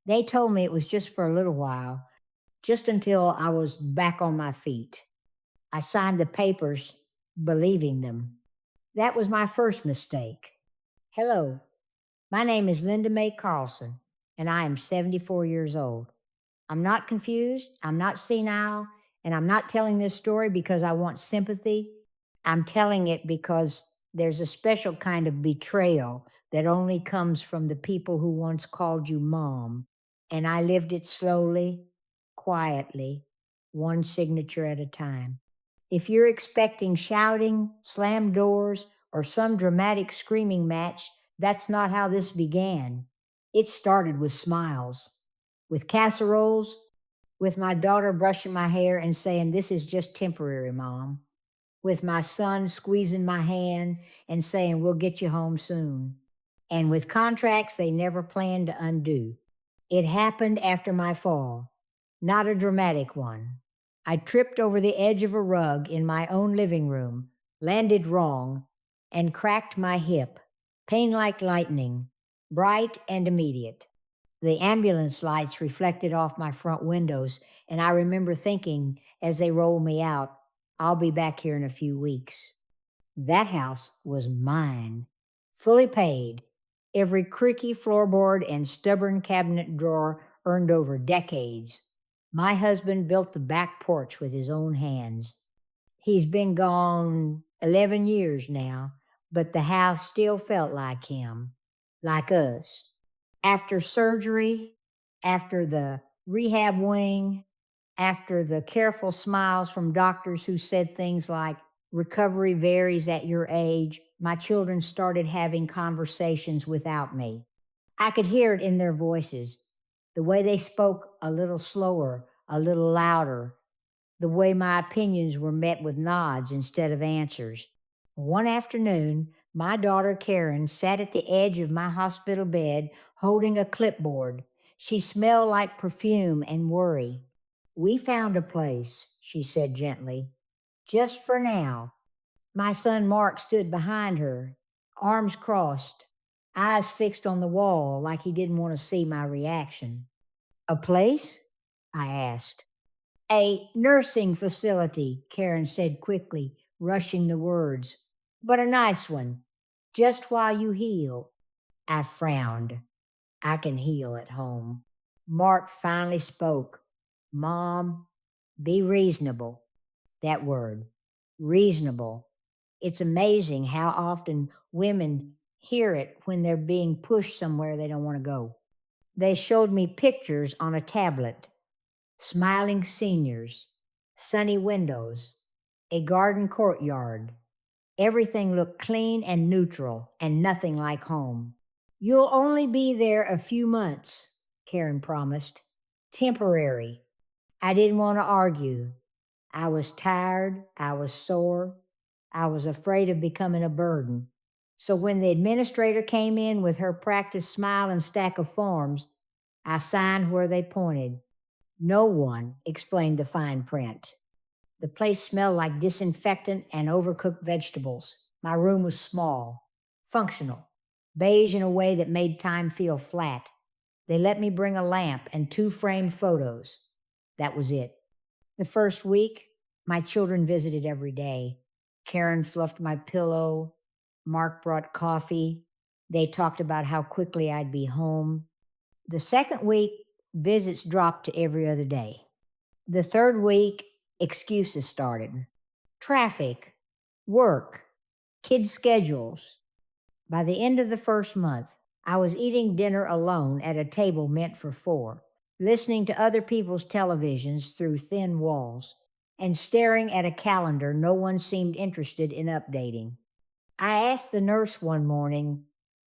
They told me it was just for a little while, just until I was back on my feet. I signed the papers, believing them. That was my first mistake. Hello, my name is Linda Mae Carlson, and I am 74 years old. I'm not confused, I'm not senile, and I'm not telling this story because I want sympathy. I'm telling it because there's a special kind of betrayal that only comes from the people who once called you mom. And I lived it slowly, quietly, one signature at a time. If you're expecting shouting, slammed doors, or some dramatic screaming match, that's not how this began. It started with smiles, with casseroles, with my daughter brushing my hair and saying, "This is just temporary, Mom," with my son squeezing my hand and saying, "We'll get you home soon," and with contracts they never planned to undo. It happened after my fall, not a dramatic one. I tripped over the edge of a rug in my own living room, landed wrong, and cracked my hip. Pain like lightning, bright and immediate. The ambulance lights reflected off my front windows, and I remember thinking as they rolled me out, "I'll be back here in a few weeks." That house was mine, fully paid, every creaky floorboard and stubborn cabinet drawer earned over decades. My husband built the back porch with his own hands. He's been gone 11 years now, but the house still felt like him, like us. After surgery, after the rehab wing, after the careful smiles from doctors who said things like, "Recovery varies at your age," my children started having conversations without me. I could hear it in their voices, the way they spoke a little slower, a little louder, the way my opinions were met with nods instead of answers. One afternoon, my daughter Karen sat at the edge of my hospital bed holding a clipboard. She smelled like perfume and worry. "We found a place," she said gently, "just for now." My son Mark stood behind her, arms crossed, eyes fixed on the wall like he didn't want to see my reaction. "A place?" I asked. "A nursing facility," Karen said quickly, rushing the words. "But a nice one, just while you heal." I frowned. "I can heal at home." Mark finally spoke. "Mom, be reasonable." That word, reasonable. It's amazing how often women hear it when they're being pushed somewhere they don't want to go. They showed me pictures on a tablet: smiling seniors, sunny windows, a garden courtyard. Everything looked clean and neutral and nothing like home. "You'll only be there a few months," Karen promised. "Temporary." I didn't want to argue. I was tired. I was sore. I was afraid of becoming a burden. So when the administrator came in with her practice smile and stack of forms, I signed where they pointed. "No one," explained the fine print. The place smelled like disinfectant and overcooked vegetables. My room was small, functional, beige in a way that made time feel flat. They let me bring a lamp and two framed photos. That was it. The first week, my children visited every day. Karen fluffed my pillow. Mark brought coffee. They talked about how quickly I'd be home. The second week, visits dropped to every other day. The third week, excuses started: traffic, work, kids' schedules. By the end of the first month, I was eating dinner alone at a table meant for four, listening to other people's televisions through thin walls, and staring at a calendar no one seemed interested in updating. I asked the nurse one morning,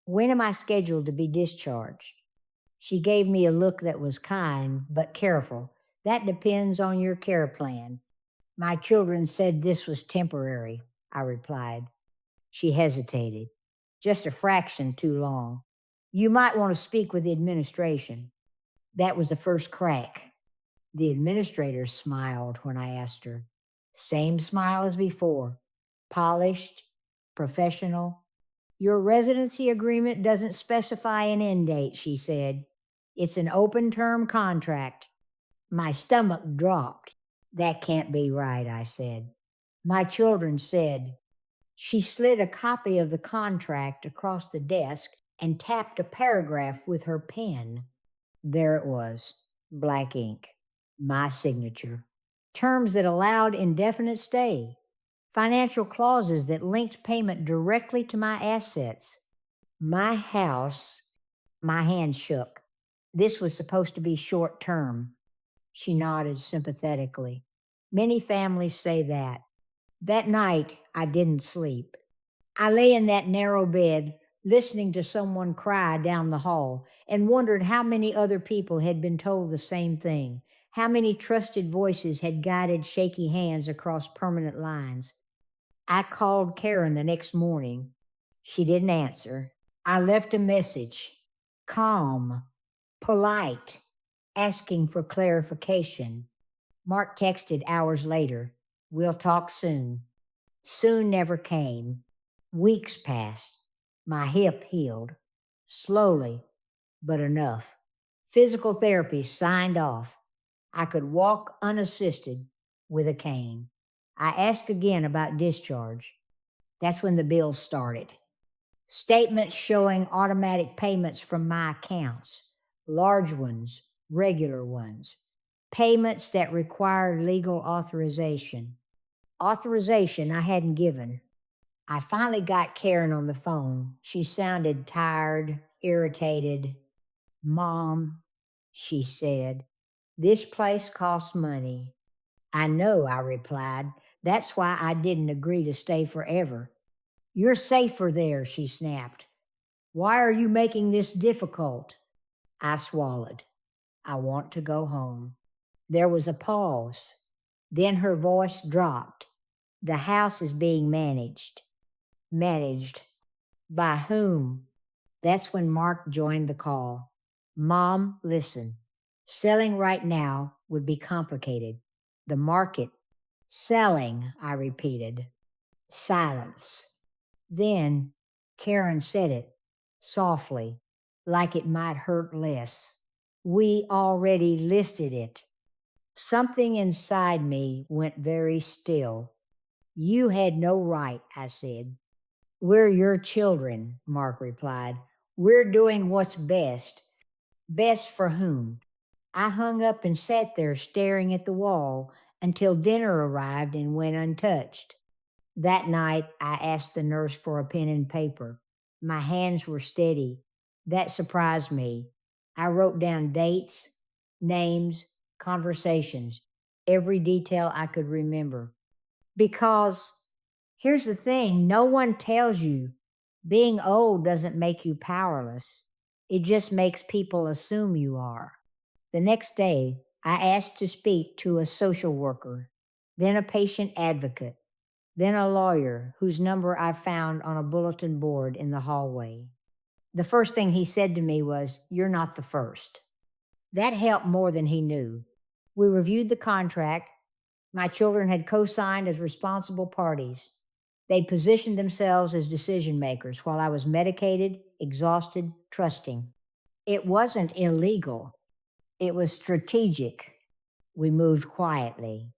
"When am I scheduled to be discharged?" She gave me a look that was kind but careful. "That depends on your care plan." "My children said this was temporary," I replied. She hesitated. "Just a fraction too long. You might want to speak with the administration." That was the first crack. The administrator smiled when I asked her. Same smile as before, polished, professional. "Your residency agreement doesn't specify an end date," she said. It's an open term contract. My stomach dropped. That can't be right, I said. My children said. She slid a copy of the contract across the desk and tapped a paragraph with her pen. There it was, black ink, my signature. Terms that allowed indefinite stay, financial clauses that linked payment directly to my assets. My house, my hand shook. This was supposed to be short term. She nodded sympathetically. Many families say that. That night, I didn't sleep. I lay in that narrow bed, listening to someone cry down the hall, and wondered how many other people had been told the same thing, how many trusted voices had guided shaky hands across permanent lines. I called Karen the next morning. She didn't answer. I left a message, calm, polite, asking for clarification. Mark texted hours later, "We'll talk soon." Soon never came. Weeks passed. My hip healed. Slowly, but enough. Physical therapy signed off. I could walk unassisted with a cane. I asked again about discharge. That's when the bills started. Statements showing automatic payments from my accounts, large ones, regular ones, payments that required legal authorization. Authorization I hadn't given. I finally got Karen on the phone. She sounded tired, irritated. "Mom," she said, "this place costs money." "I know," I replied. "That's why I didn't agree to stay forever." "You're safer there," she snapped. "Why are you making this difficult?" I swallowed. "I want to go home." There was a pause. Then her voice dropped. "The house is being managed." Managed. By whom? That's when Mark joined the call. "Mom, listen. Selling right now would be complicated. The market." "Selling," I repeated. Silence. Then Karen said it, softly, like it might hurt less. "We already listed it." Something inside me went very still. "You had no right," I said. "We're your children," Mark replied. "We're doing what's best." Best for whom? I hung up and sat there staring at the wall until dinner arrived and went untouched. That night, I asked the nurse for a pen and paper. My hands were steady. That surprised me. I wrote down dates, names, conversations, every detail I could remember. Because here's the thing, no one tells you being old doesn't make you powerless. It just makes people assume you are. The next day, I asked to speak to a social worker, then a patient advocate, then a lawyer whose number I found on a bulletin board in the hallway. The first thing he said to me was, "You're not the first." That helped more than he knew. We reviewed the contract. My children had co signed as responsible parties. They'd positioned themselves as decision makers while I was medicated, exhausted, trusting. It wasn't illegal, it was strategic. We moved quietly.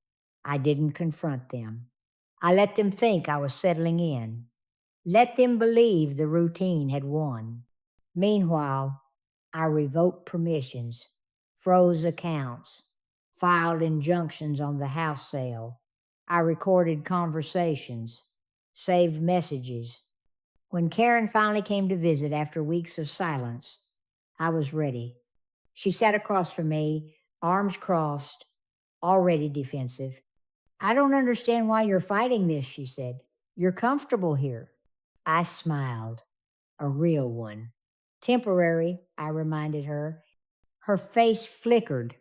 I didn't confront them. I let them think I was settling in. Let them believe the routine had won. Meanwhile, I revoked permissions, froze accounts, filed injunctions on the house sale. I recorded conversations, saved messages. When Karen finally came to visit after weeks of silence, I was ready. She sat across from me, arms crossed, already defensive. "I don't understand why you're fighting this," she said. "You're comfortable here." I smiled, a real one. "Temporary," I reminded her. Her face flickered.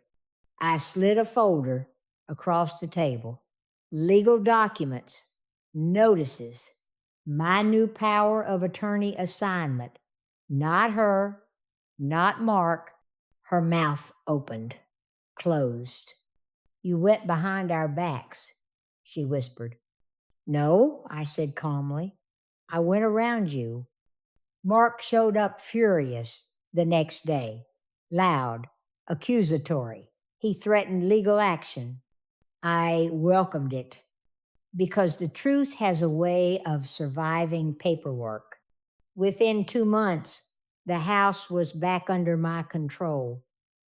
I slid a folder across the table. Legal documents, notices, my new power of attorney assignment. Not her, not Mark. Her mouth opened, closed. "You went behind our backs," she whispered. "No," I said calmly. "I went around you." Mark showed up furious the next day. loud, accusatory. He threatened legal action. I welcomed it because the truth has a way of surviving paperwork. Within 2 months, the house was back under my control.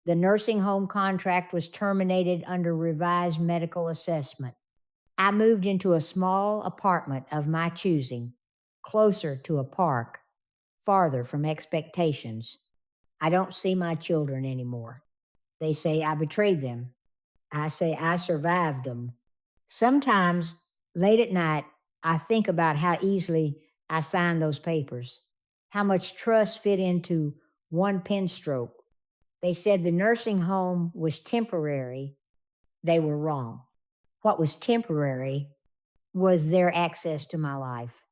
The nursing home contract was terminated under revised medical assessment. I moved into a small apartment of my choosing, closer to a park, farther from expectations. I don't see my children anymore. They say I betrayed them. I say I survived them. Sometimes, late at night, I think about how easily I signed those papers, how much trust fit into one pen stroke. They said the nursing home was temporary. They were wrong. What was temporary was their access to my life.